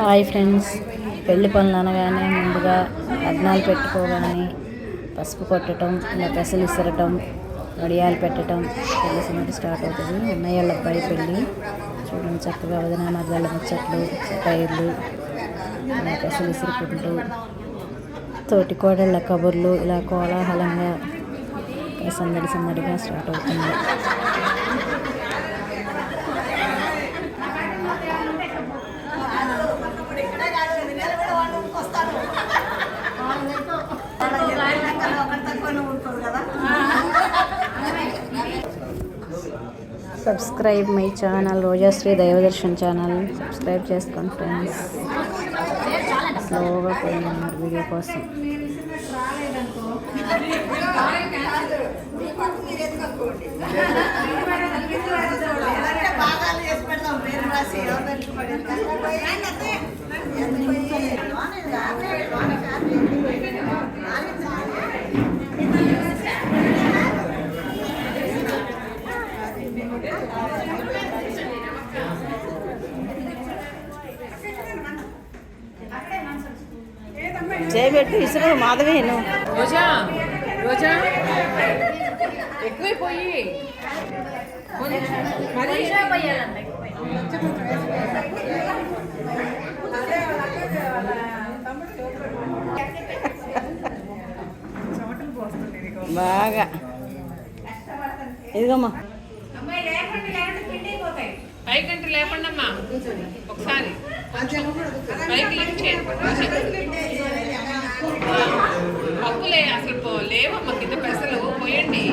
Hi friends, పెళ్లి పనులు అనగానే ముందుగా అగ్నాలు పెట్టుకోగానే పసుపు కొట్టడం, ఇలా పెసలు ఇసరటం, వడియాలు పెట్టడం పెళ్లి సంగతి స్టార్ట్ అవుతుంది. అన్నయ్య అబ్బాయి పెళ్ళి చూడండి, చక్కగా వదిన మధ్యాల ముచ్చట్లు, టైర్లు, ఇలా పెసలు ఇసురుకుంటూ తోటి కోడళ్ళ కబుర్లు, ఇలా కోలాహలంగా సందడిగా స్టార్ట్ అవుతుంది. Subscribe my channel Rojasri Daivadarshan channel subscribe చేసుకోండి ఫ్రెండ్స్. స్లోగా పోయినారు వీడియో కోసం. చేయబెట్టు ఇసురు మాధవేను రోజా రోజా ఎక్కువైపోయి బాగా ఇదిగమ్మా పైకంటే లేకుండా అమ్మా ఒకసారి పైకి లిఫ్ట్ చేయండి. పప్పులే అసలు లేవమ్మా, కింద పెసలు పోయండి.